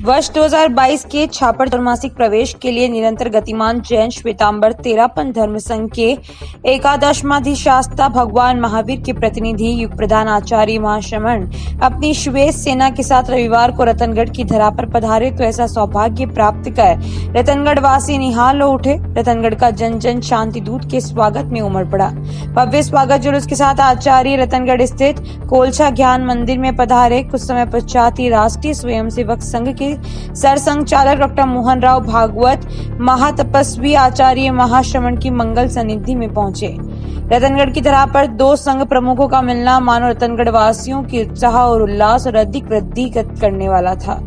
वर्ष 2022 के छापर चतुर्मासिक प्रवेश के लिए निरंतर गतिमान जैन श्वेतांबर तेरापंथ धर्म संघ के एकादशमाधिशास्ता भगवान महावीर के प्रतिनिधि युग प्रधान आचार्य महाश्रमण अपनी श्वेत सेना के साथ रविवार को रतनगढ़ की धरा पर पधारे तो ऐसा सौभाग्य प्राप्त कर रतनगढ़ वासी निहाल हो उठे। रतनगढ़ का जन जन शांति दूत के स्वागत में उमड़ पड़ा। भव्य स्वागत जुलूस के साथ आचार्य रतनगढ़ स्थित कोलछा ज्ञान मंदिर में पधारे। कुछ समय पश्चात ही राष्ट्रीय स्वयंसेवक संघ के सरसंघचालक डॉक्टर मोहन राव भागवत महातपस्वी आचार्य महाश्रमण की मंगल सन्निधि में पहुंचे। रतनगढ़ की धरा पर दो संघ प्रमुखों का मिलना मानो रतनगढ़ वासियों की उत्साह और उल्लास और अधिक वृद्धि करने वाला था।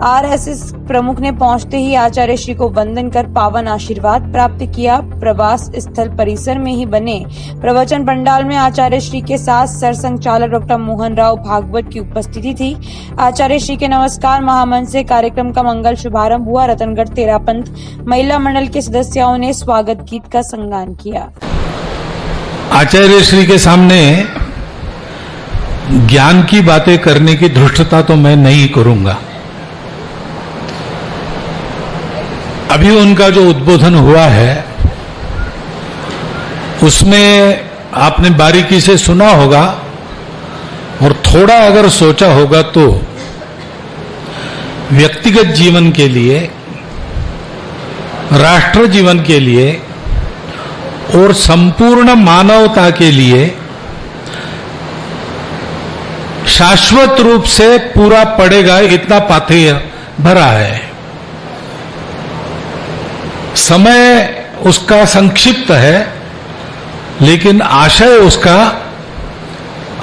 आरएसएस प्रमुख ने पहुंचते ही आचार्य श्री को वंदन कर पावन आशीर्वाद प्राप्त किया। प्रवास स्थल परिसर में ही बने प्रवचन पंडाल में आचार्य श्री के साथ सरसंघचालक डॉक्टर मोहन राव भागवत की उपस्थिति थी। आचार्य श्री के नमस्कार महामंच से कार्यक्रम का मंगल शुभारंभ हुआ। रतनगढ़ तेरापंथ महिला मंडल के सदस्यों ने स्वागत गीत का संगान किया। आचार्य श्री के सामने ज्ञान की बातें करने की धृष्टता तो मैं नहीं करूंगा। अभी उनका जो उद्बोधन हुआ है उसमें आपने बारीकी से सुना होगा और थोड़ा अगर सोचा होगा तो व्यक्तिगत जीवन के लिए, राष्ट्र जीवन के लिए और संपूर्ण मानवता के लिए शाश्वत रूप से पूरा पड़ेगा इतना पाथेय भरा है। समय उसका संक्षिप्त है लेकिन आशय उसका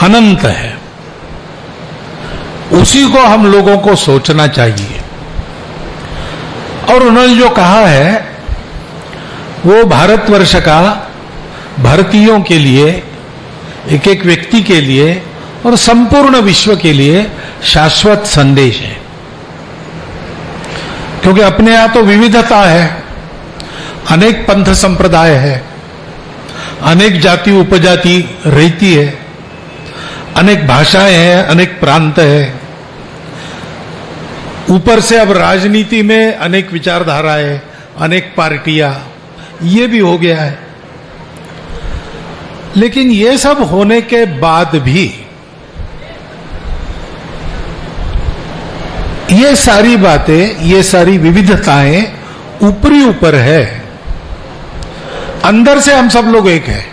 अनंत है। उसी को हम लोगों को सोचना चाहिए। और उन्होंने जो कहा है वो भारतवर्ष का, भारतीयों के लिए, एक एक व्यक्ति के लिए और संपूर्ण विश्व के लिए शाश्वत संदेश है। क्योंकि अपने यहां तो विविधता है, अनेक पंथ संप्रदाय है, अनेक जाति उपजाति रहती है, अनेक भाषाएं हैं, अनेक प्रांत है। ऊपर से अब राजनीति में अनेक विचारधाराएं, अनेक पार्टियां, ये भी हो गया है। लेकिन ये सब होने के बाद भी ये सारी बातें, ये सारी विविधताएं ऊपरी ऊपर है, अंदर से हम सब लोग एक हैं।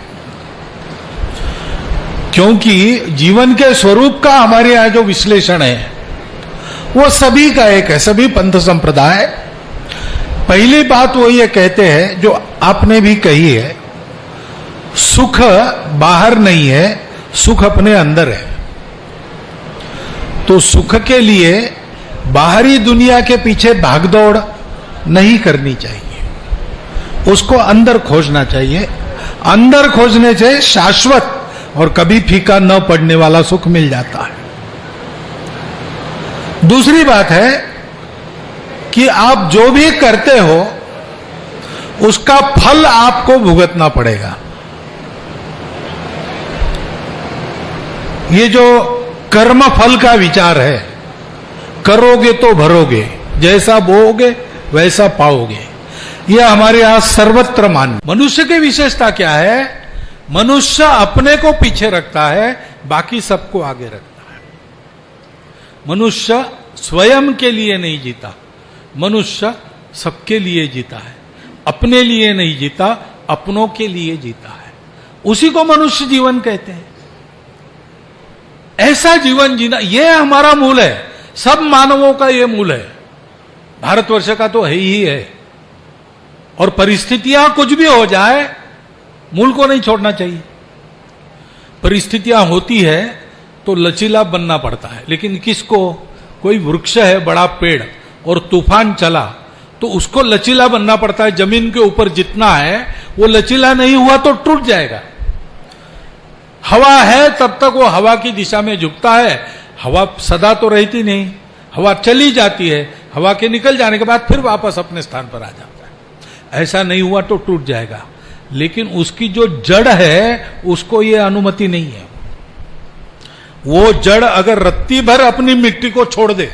क्योंकि जीवन के स्वरूप का हमारे यहां जो विश्लेषण है वो सभी का एक है, सभी पंथ संप्रदाय। पहली बात वो ये कहते हैं जो आपने भी कही है, सुख बाहर नहीं है, सुख अपने अंदर है। तो सुख के लिए बाहरी दुनिया के पीछे भागदौड़ नहीं करनी चाहिए, उसको अंदर खोजना चाहिए। अंदर खोजने से शाश्वत और कभी फीका न पड़ने वाला सुख मिल जाता है। दूसरी बात है कि आप जो भी करते हो उसका फल आपको भुगतना पड़ेगा। ये जो कर्म फल का विचार है, करोगे तो भरोगे, जैसा बोओगे वैसा पाओगे, यह हमारे यहां सर्वत्र मान्य। मनुष्य की विशेषता क्या है? मनुष्य अपने को पीछे रखता है, बाकी सबको आगे रखता है। मनुष्य स्वयं के लिए नहीं जीता, मनुष्य सबके लिए जीता है। अपने लिए नहीं जीता, अपनों के लिए जीता है। उसी को मनुष्य जीवन कहते हैं। ऐसा जीवन जीना, यह हमारा मूल है। सब मानवों का यह मूल है। भारतवर्ष का तो है ही है। और परिस्थितियां कुछ भी हो जाए, मूल को नहीं छोड़ना चाहिए। परिस्थितियां होती है तो लचीला बनना पड़ता है, लेकिन किसको? कोई वृक्ष है, बड़ा पेड़, और तूफान चला तो उसको लचीला बनना पड़ता है। जमीन के ऊपर जितना है वो लचीला नहीं हुआ तो टूट जाएगा। हवा है तब तक वो हवा की दिशा में झुकता है। हवा सदा तो रहती नहीं, हवा चली जाती है। हवा के निकल जाने के बाद फिर वापस अपने स्थान पर आ जाता है। ऐसा नहीं हुआ तो टूट जाएगा। लेकिन उसकी जो जड़ है उसको ये अनुमति नहीं है। वो जड़ अगर रत्ती भर अपनी मिट्टी को छोड़ दे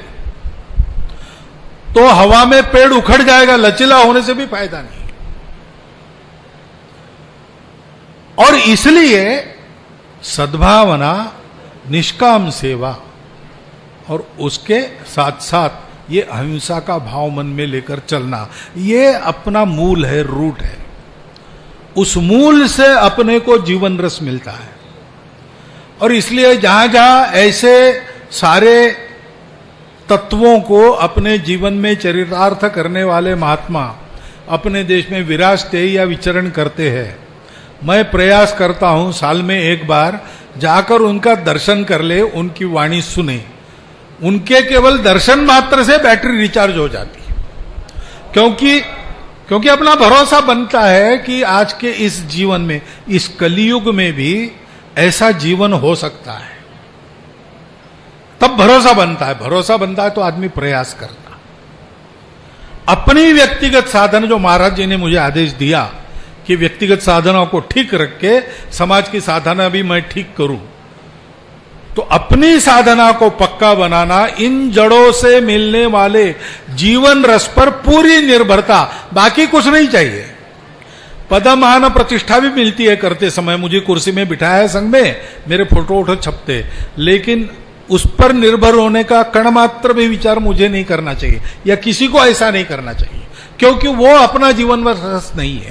तो हवा में पेड़ उखड़ जाएगा, लचीला होने से भी फायदा नहीं। और इसलिए सद्भावना, निष्काम सेवा और उसके साथ साथ ये अहिंसा का भाव मन में लेकर चलना, ये अपना मूल है, रूट है। उस मूल से अपने को जीवन रस मिलता है। और इसलिए जहां जहां ऐसे सारे तत्वों को अपने जीवन में चरितार्थ करने वाले महात्मा अपने देश में विराजते या विचरण करते हैं, मैं प्रयास करता हूं साल में एक बार जाकर उनका दर्शन कर ले, उनकी वाणी सुने। उनके केवल दर्शन मात्र से बैटरी रिचार्ज हो जाती है, क्योंकि अपना भरोसा बनता है कि आज के इस जीवन में, इस कलियुग में भी ऐसा जीवन हो सकता है। तब भरोसा बनता है, भरोसा बनता है तो आदमी प्रयास करता। अपनी व्यक्तिगत साधन, जो महाराज जी ने मुझे आदेश दिया कि व्यक्तिगत साधनों को ठीक रख के समाज की साधना भी मैं ठीक करूं, तो अपनी साधना को पक्का बनाना, इन जड़ों से मिलने वाले जीवन रस पर पूरी निर्भरता, बाकी कुछ नहीं चाहिए। पदमान प्रतिष्ठा भी मिलती है करते समय, मुझे कुर्सी में बिठाया है संघ में, मेरे फोटो छपते, लेकिन उस पर निर्भर होने का कण मात्र भी विचार मुझे नहीं करना चाहिए, या किसी को ऐसा नहीं करना चाहिए, क्योंकि वो अपना जीवन रस नहीं है।